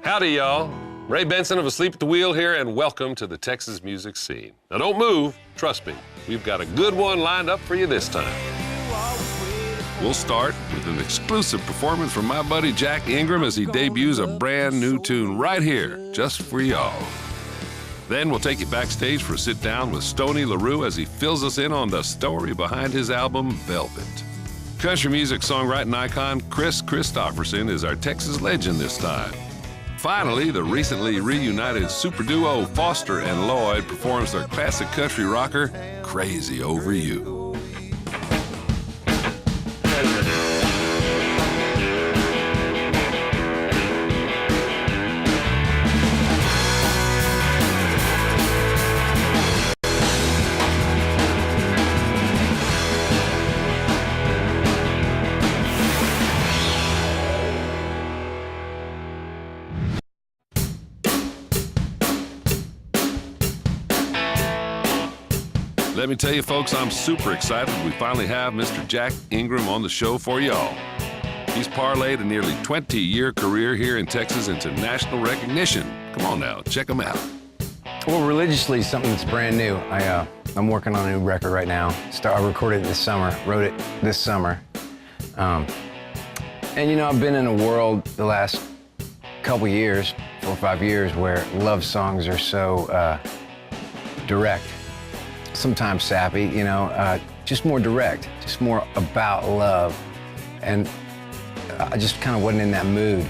Howdy, y'all. Ray Benson of Asleep at the Wheel here, and welcome to the Texas music scene. Now, don't move. Trust me, we've got a good one lined up for you this time. We'll start with an exclusive performance from my buddy Jack Ingram as he debuts a brand new tune right here, just for y'all. Then we'll take you backstage for a sit-down with Stoney LaRue as he fills us in on the story behind his album, Velvet. Country music songwriting icon Kris Kristofferson is our Texas legend this time. Finally, the recently reunited super duo Foster and Lloyd performs their classic country rocker, Crazy Over You. Let me tell you, folks, I'm super excited we finally have Mr. Jack Ingram on the show for y'all. He's parlayed a nearly 20-year career here in Texas into national recognition. Come on now, check him out. Well, religiously, something that's brand new. I'm working on a new record right now. I recorded it this summer, wrote it this summer. And you know, I've been in a world the last couple years, 4 or 5 years, where love songs are so direct. Sometimes sappy, you know, just more direct, just more about love. And I just kind of wasn't in that mood.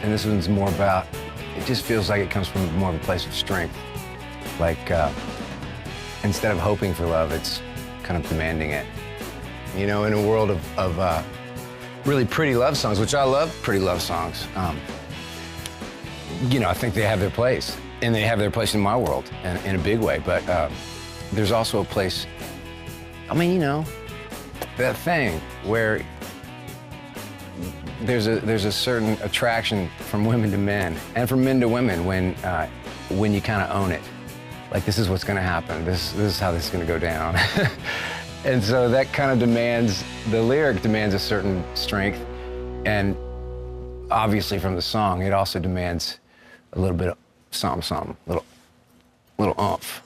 And this one's more about, it just feels like it comes from more of a place of strength. Like, instead of hoping for love, it's kind of demanding it. You know, in a world of really pretty love songs, which I love pretty love songs, you know, I think they have their place. And they have their place in my world in a big way, but there's also a place, I mean, you know, that thing where there's a certain attraction from women to men and from men to women when you kind of own it. Like, this is what's going to happen. This is how this is going to go down. And so that kind of demands, the lyric demands a certain strength, and obviously from the song, it also demands a little bit of something, little oomph.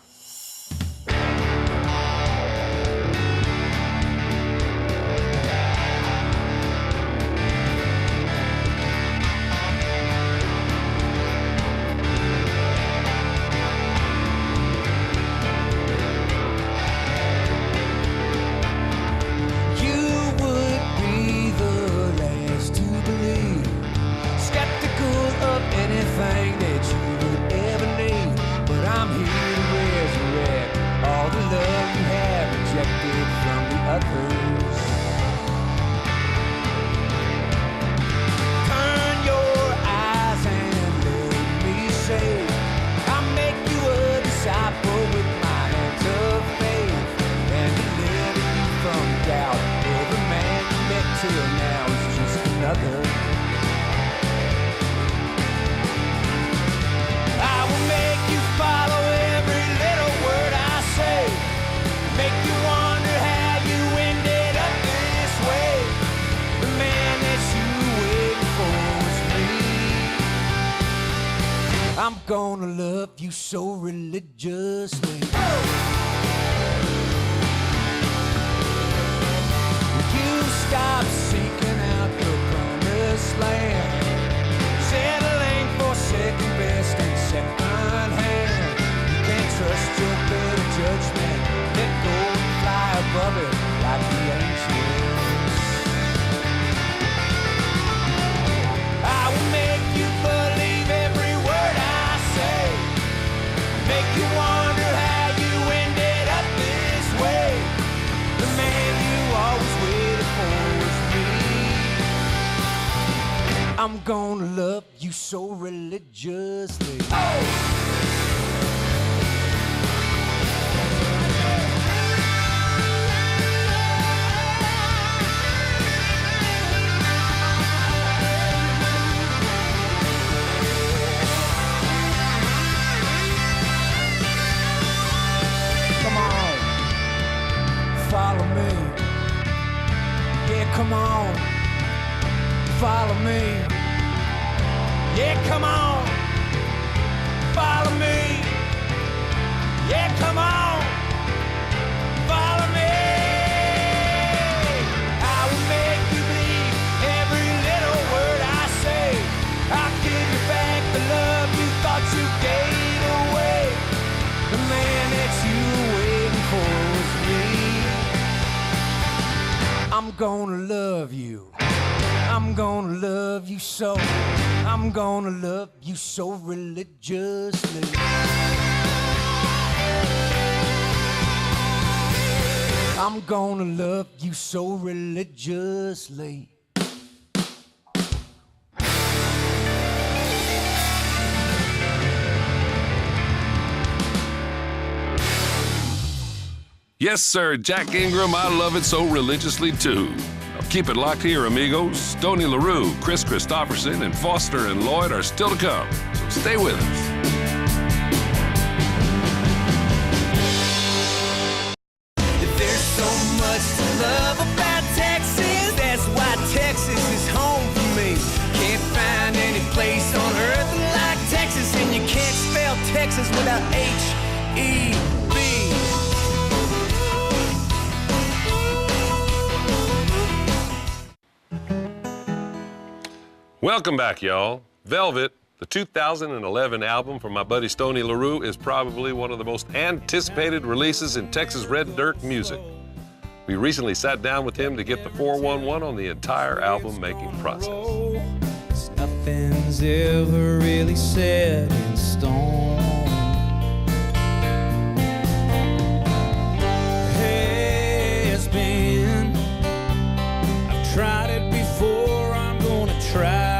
I'm gonna love you so religiously. You stop seeking out the promised land, settling for second best and second hand. You can't trust your better judgment. Let go and fly above it like the angels. I will make you believe every word I say, make you wonder how you ended up this way. The man you always waited for was me. I'm gonna love you so religiously. Oh! Follow me, yeah, come on, follow me, yeah, come on. gonna love you. I'm gonna love you so. I'm gonna love you so religiously. I'm gonna love you so religiously. Yes, sir, Jack Ingram, I love it so religiously, too. Now, keep it locked here, amigos. Stoney LaRue, Kris Kristofferson, and Foster and Lloyd are still to come, so stay with us. There's so much to love about Texas. That's why Texas is home for me. Can't find any place on earth like Texas, and you can't spell Texas without H-E-B. Welcome back, y'all. Velvet, the 2011 album from my buddy Stoney LaRue, is probably one of the most anticipated releases in Texas Red Dirt music. We recently sat down with him to get the 411 on the entire album-making process. Nothing's ever really set in stone. Has been. I've tried it before. I'm gonna try.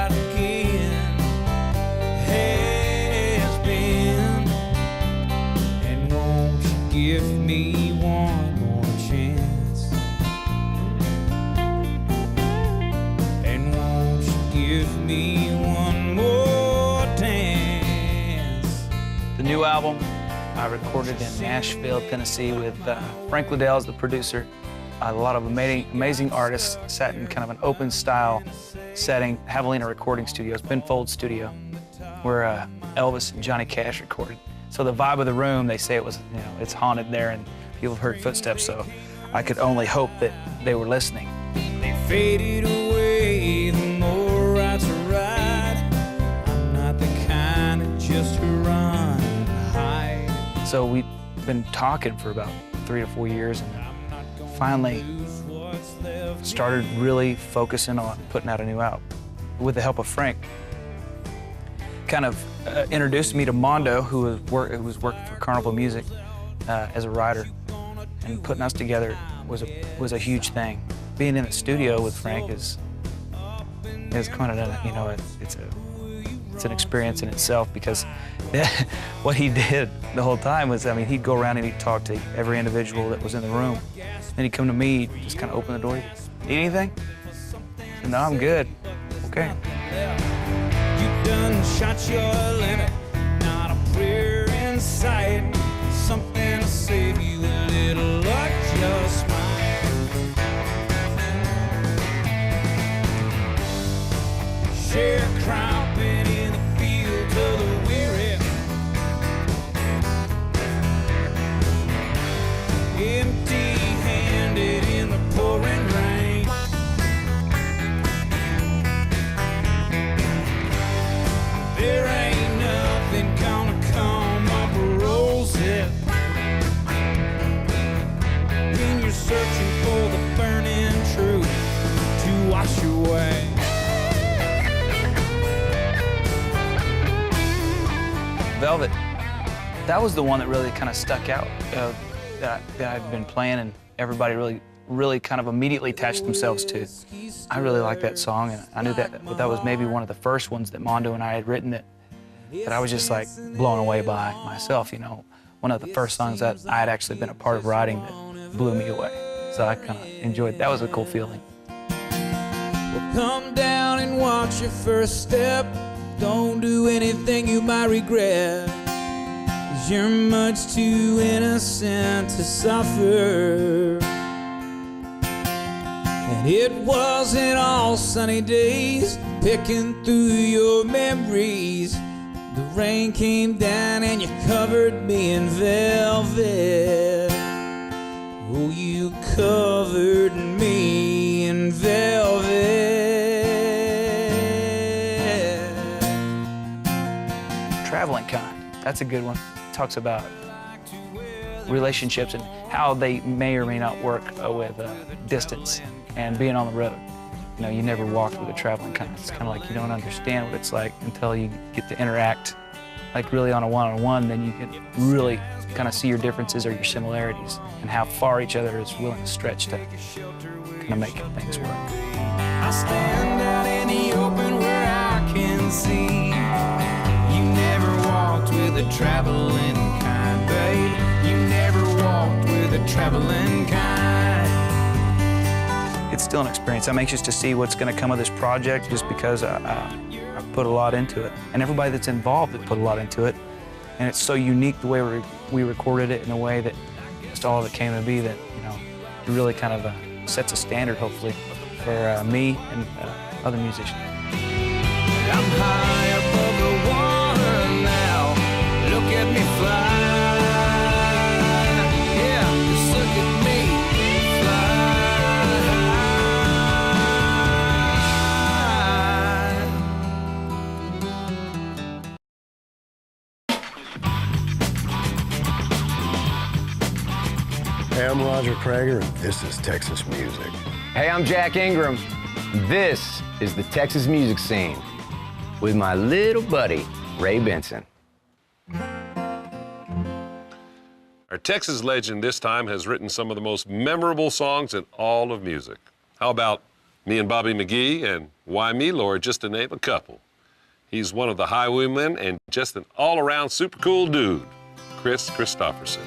Give me one more chance, and won't you give me one more dance? The new album I recorded in Nashville, Tennessee with Frank Liddell as the producer. A lot of amazing artists sat in kind of an open style setting, heavily in a recording studio. It's Ben Folds' studio, where Elvis and Johnny Cash recorded. So the vibe of the room, they say it was, you know, it's haunted there and people have heard footsteps, so I could only hope that they were listening. They faded away, the more I ride. I'm not the kind of just to run and hide. So we've been talking for about 3 to 4 years and finally started really focusing on putting out a new album. With the help of Frank, kind of introduced me to Mondo, who was working for Carnival Music as a writer, and putting us together was a huge thing. Being in the studio with Frank is kind of, you know, it's an experience in itself, because what he did the whole time was, I mean, he'd go around and he'd talk to every individual that was in the room. Then he'd come to me, just kind of open the door. Need anything? I said, no, I'm good. Okay. Done shot your limit, not a prayer in sight. Something to save you a little luck, just mine. Sharecropping in the fields of the weary, empty-handed in the pouring rain. There ain't nothing gonna come up rosy when you're searching for the burning truth to wash away. Velvet, that was the one that really kind of stuck out, that I'd been playing and everybody really kind of immediately attached themselves to. I really liked that song, and I knew that was maybe one of the first ones that Mondo and I had written that I was just like blown away by myself, you know. One of the first songs that I had actually been a part of writing that blew me away. So I kind of enjoyed it. That was a cool feeling. Well, come down and watch your first step. Don't do anything you might regret, 'cause you're much too innocent to suffer. And it wasn't all sunny days, picking through your memories. The rain came down and you covered me in velvet. Oh, you covered me in velvet. Traveling Kind, that's a good one. It talks about relationships and how they may or may not work with distance and being on the road. You know, you never walked with a traveling kind. It's kind of like you don't understand what it's like until you get to interact, like really on a one-on-one. Then you can really kind of see your differences or your similarities and how far each other is willing to stretch to kind of make things work. I stand out in the open where I can see. You never walked with a traveling kind, babe. You never walked with a traveling kind. It's still an experience. I'm anxious to see what's going to come of this project just because I put a lot into it. And everybody that's involved has put a lot into it. And it's so unique the way we recorded it in a way that just all of it came to be that, you know, it really kind of sets a standard, hopefully, for me and other musicians. I'm high above the water now. Look at me fly. Yeah, just look at me Hey, I'm Roger Prager, and this is Texas Music. Hey, I'm Jack Ingram. This is the Texas music scene with my little buddy, Ray Benson. Our Texas legend this time has written some of the most memorable songs in all of music. How about Me and Bobby McGee and Why Me, Lord, just to name a couple. He's one of the highwaymen and just an all-around super cool dude, Kris Kristofferson.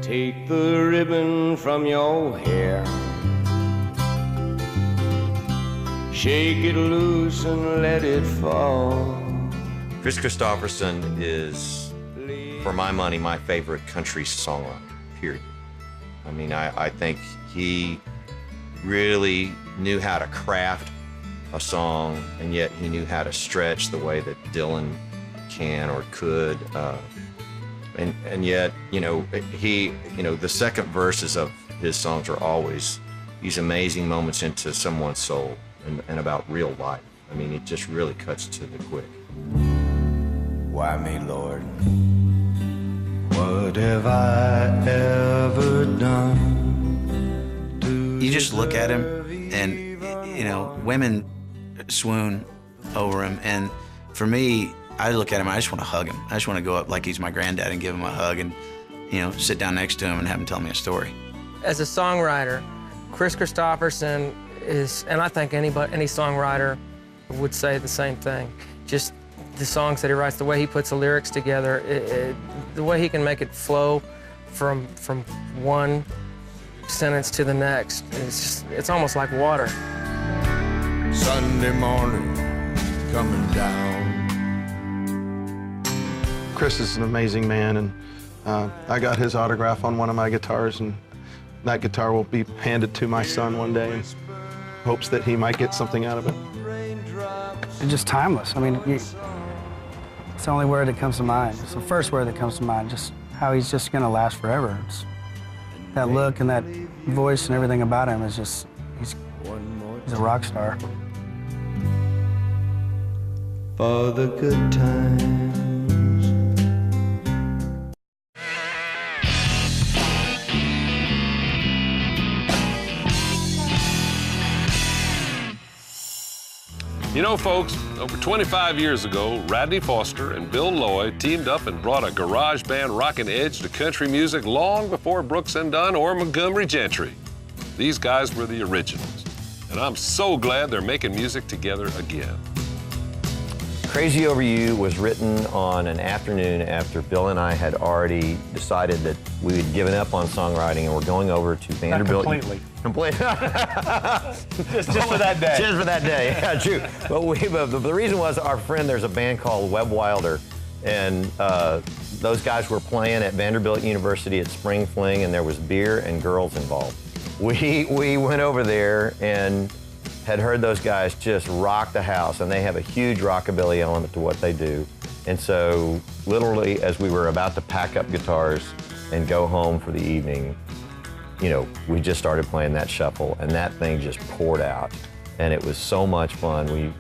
Take the ribbon from your hair, shake it loose and let it fall. Kris Kristofferson is, for my money, my favorite country songwriter, period. I mean, I think he really knew how to craft a song, and yet he knew how to stretch the way that Dylan can or could. And yet, you know, the second verses of his songs are always these amazing moments into someone's soul and about real life. I mean, it just really cuts to the quick. Why me, Lord? What have I ever done? You just look at him and, you know, women swoon over him. And for me, I look at him, I just want to hug him. I just want to go up like he's my granddad and give him a hug and, you know, sit down next to him and have him tell me a story. As a songwriter, Kris Kristofferson is, and I think any songwriter would say the same thing. Just the songs that he writes, the way he puts the lyrics together, the way he can make it flow from one sentence to the next. It's almost like water. Sunday morning coming down. Kris is an amazing man, and I got his autograph on one of my guitars, and that guitar will be handed to my son one day in hopes that he might get something out of it. It's just timeless. I mean, it's the only word that comes to mind. It's the first word that comes to mind, just how he's just gonna last forever. It's that look and that voice and everything about him is just, he's a rock star. For the good times. You know, folks, over 25 years ago, Radney Foster and Bill Lloyd teamed up and brought a garage band rockin' edge to country music long before Brooks and Dunn or Montgomery Gentry. These guys were the originals, and I'm so glad they're making music together again. Crazy Over You was written on an afternoon after Bill and I had already decided that we had given up on songwriting and we're going over to Vanderbilt. Not completely. Completely. Just for that day. Just for that day, yeah, true. But the reason was our friend, there's a band called Webb Wilder, and those guys were playing at Vanderbilt University at Spring Fling, and there was beer and girls involved. We went over there and had heard those guys just rock the house, and they have a huge rockabilly element to what they do. And so literally as we were about to pack up guitars and go home for the evening, you know, we just started playing that shuffle, and that thing just poured out. And it was so much fun. And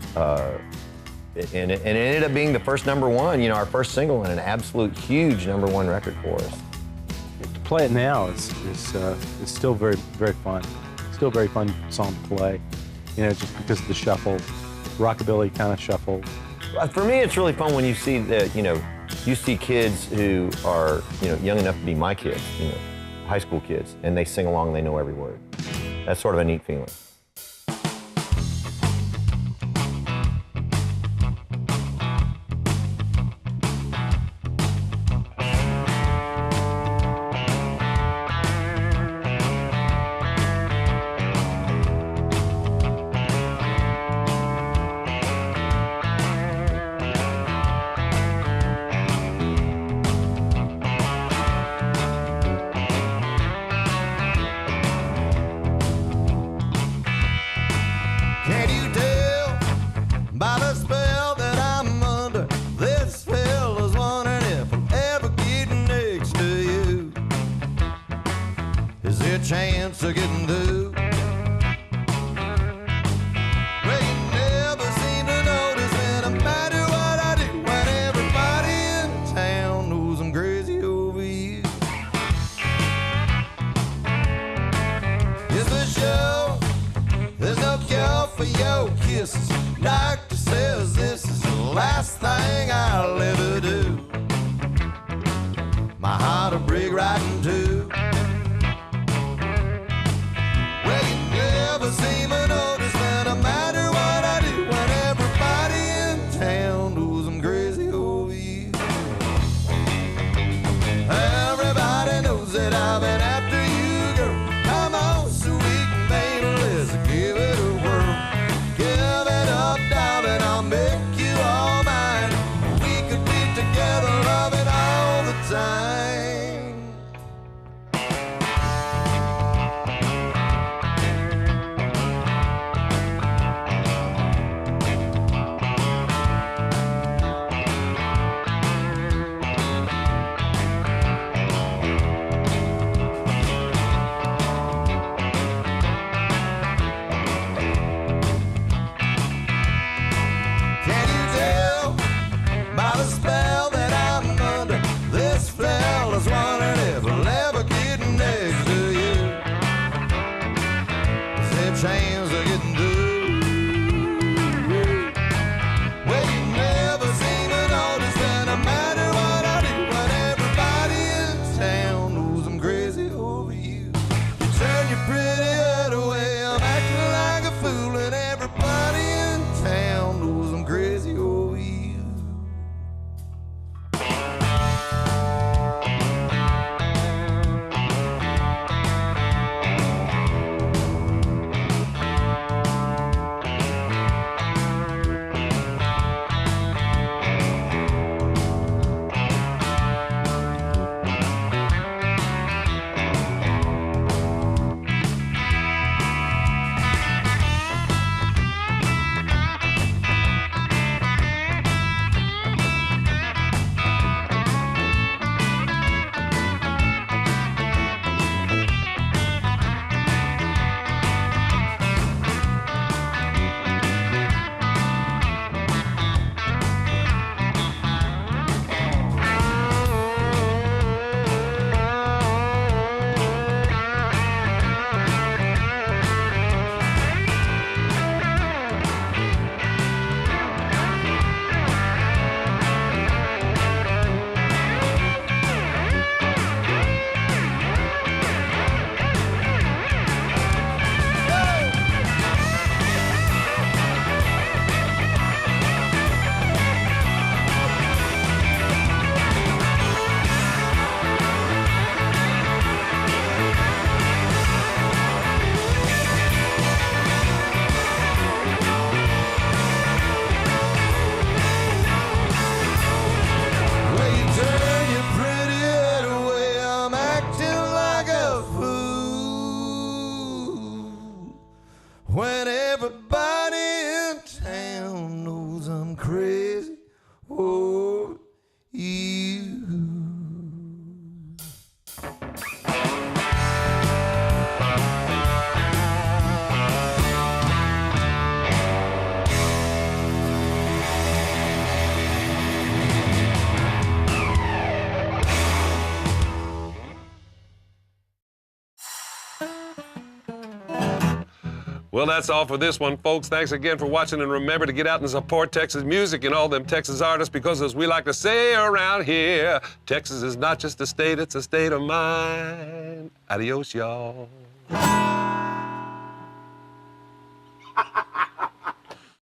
it ended up being the first #1, you know, our first single, and an absolute huge #1 record for us. To play it now is still very, very fun. Still a very fun song to play, you know, just because of the shuffle, rockabilly kind of shuffle. For me, it's really fun when you see that, you know, you see kids who are, you know, young enough to be my kids, you know, high school kids, and they sing along and they know every word. That's sort of a neat feeling. Chance of getting through. Well, you never seem to notice that no matter what I do, when everybody in town knows I'm crazy over you. It's for sure, there's no cure for your kisses. Doctor says this is the last thing I'll ever do. My heart will break right in two. Seem to notice that no matter what I do, when everybody in town knows I'm crazy over you. Everybody knows that I've been after you, girl. Come on, so we can paint a list, give it a whirl. Give it up, darling, I'll make you all mine. Well, that's all for this one, folks. Thanks again for watching, and remember to get out and support Texas music and all them Texas artists, because as we like to say around here, Texas is not just a state, it's a state of mind. Adios, y'all.